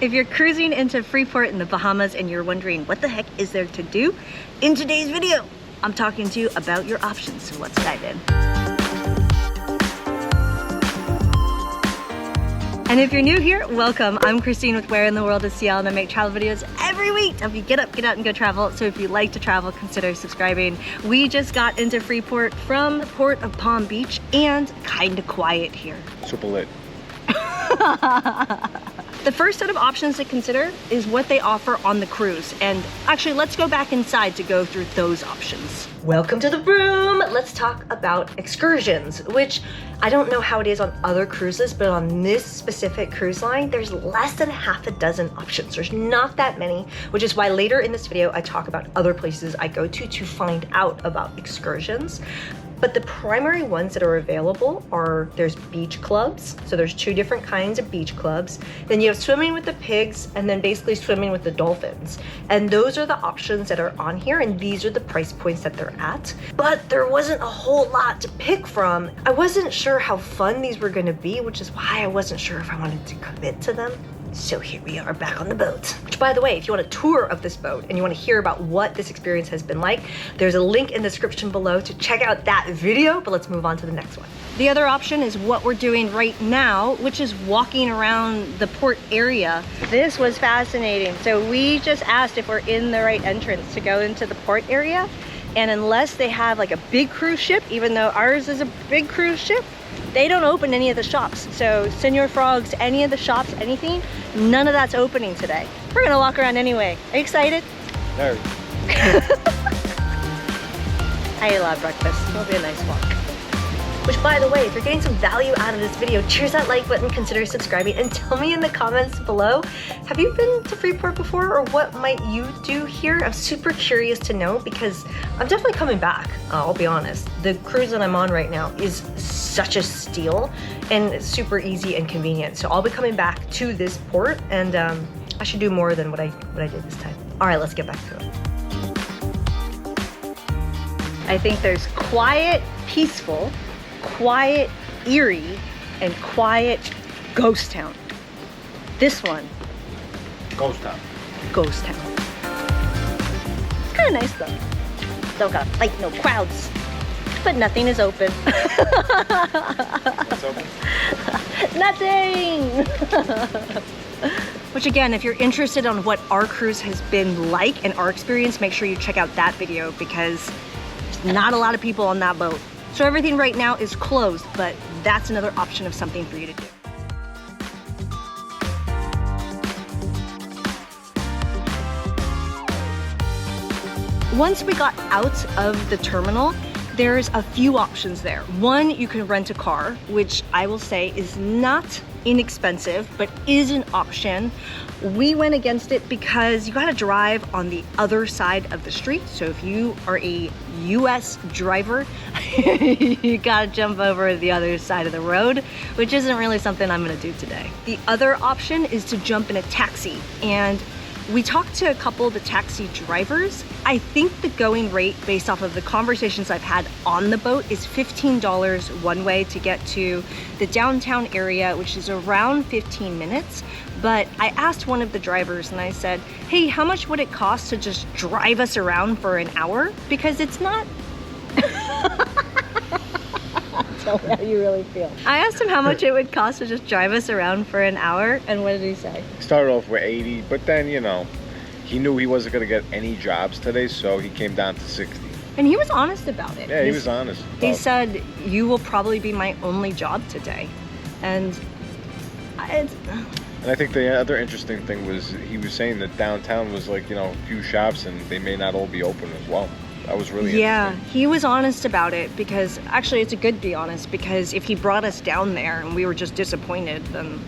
If you're cruising into Freeport in the Bahamas and you're wondering what the heck is there to do, in today's video, I'm talking to you about your options, so let's dive in. And if you're new here, welcome. I'm Christine with Where in the World is CL, and I make travel videos every week to help you get up, get out, and go travel. So if you like to travel, consider subscribing. We just got into Freeport from the port of Palm Beach, and kind of quiet here. Super lit. The first set of options to consider is what they offer on the cruise. And actually, let's go back inside to go through those options. Welcome to the room. Let's talk about excursions, which I don't know how it is on other cruises, but on this specific cruise line, there's less than half a dozen options. There's not that many, which is why later in this video, I talk about other places I go to find out about excursions. But the primary ones that are available are, there's beach clubs. So there's two different kinds of beach clubs. Then you have swimming with the pigs and then basically swimming with the dolphins. And those are the options that are on here, and these are the price points that they're at. But there wasn't a whole lot to pick from. I wasn't sure how fun these were gonna be, which is why I wasn't sure if I wanted to commit to them. So here we are back on the boat. Which, by the way, if you want a tour of this boat and you want to hear about what this experience has been like, there's a link in the description below to check out that video, but let's move on to the next one. The other option is what we're doing right now, which is walking around the port area. This was fascinating. So we just asked if we're in the right entrance to go into the port area. And unless they have like a big cruise ship, even though ours is a big cruise ship, they don't open any of the shops. So Senor Frogs, any of the shops, anything, none of that's opening today. We're gonna walk around anyway. Are you excited? Very. I ate a lot of breakfast. It'll be a nice walk. Which, by the way, if you're getting some value out of this video, cheers that like button, consider subscribing, and tell me in the comments below, have you been to Freeport before, or what might you do here? I'm super curious to know, because I'm definitely coming back, I'll be honest. The cruise that I'm on right now is such a steal, and it's super easy and convenient. So I'll be coming back to this port, and I should do more than what I did this time. All right, let's get back to it. I think there's quiet, peaceful, quiet, eerie, and quiet ghost town. This one. Ghost town. Ghost town. It's kind of nice though. Don't got a fight, no crowds. But nothing is open. What's open? Nothing! Which again, if you're interested on what our cruise has been like and our experience, make sure you check out that video, because there's not a lot of people on that boat. So everything right now is closed, but that's another option of something for you to do. Once we got out of the terminal, there's a few options there. One, you can rent a car, which I will say is not inexpensive, but is an option. We went against it because you gotta drive on the other side of the street. So if you are a US driver, you gotta jump over the other side of the road, which isn't really something I'm gonna do today. The other option is to jump in a taxi, and we talked to a couple of the taxi drivers. I think the going rate, based off of the conversations I've had on the boat, is $15 one way to get to the downtown area, which is around 15 minutes. But I asked one of the drivers and I said, hey, how much would it cost to just drive us around for an hour? Because it's not... Tell me how you really feel. I asked him how much it would cost to just drive us around for an hour, and what did he say? Started off with 80, but then, you know, he knew he wasn't gonna get any jobs today, so he came down to 60. And he was honest about it. Yeah, he was honest. He said, you will probably be my only job today. And I think the other interesting thing was he was saying that downtown was like, you know, a few shops and they may not all be open as well. That was really interesting. He was honest about it, because actually it's a good to be honest, because if he brought us down there and we were just disappointed, then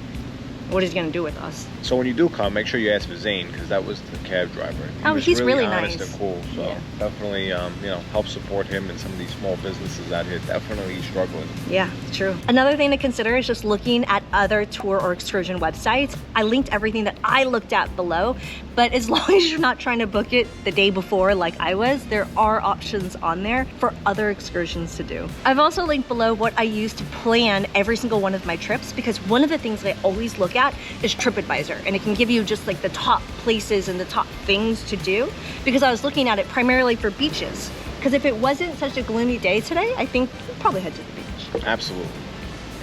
what is he gonna do with us? So when you do come, make sure you ask for Zane, because that was the cab driver. He's really honest nice and cool. So yeah. Definitely, you know, help support him and some of these small businesses out here. Definitely struggling. Yeah, it's true. Another thing to consider is just looking at other tour or excursion websites. I linked everything that I looked at below, but as long as you're not trying to book it the day before like I was, there are options on there for other excursions to do. I've also linked below what I use to plan every single one of my trips, because one of the things that I always look at is TripAdvisor, and it can give you just like the top places and the top things to do, because I was looking at it primarily for beaches. Because if it wasn't such a gloomy day today, I think we'd probably head to the beach. Absolutely.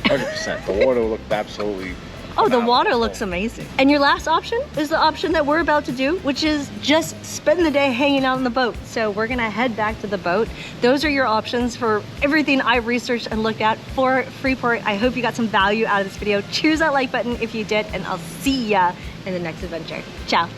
100%. The water looked absolutely Oh, the water looks amazing. And your last option is the option that we're about to do, which is just spend the day hanging out on the boat. So we're gonna head back to the boat. Those are your options for everything I researched and looked at for Freeport. I hope you got some value out of this video. Choose that like button if you did, and I'll see ya in the next adventure. Ciao.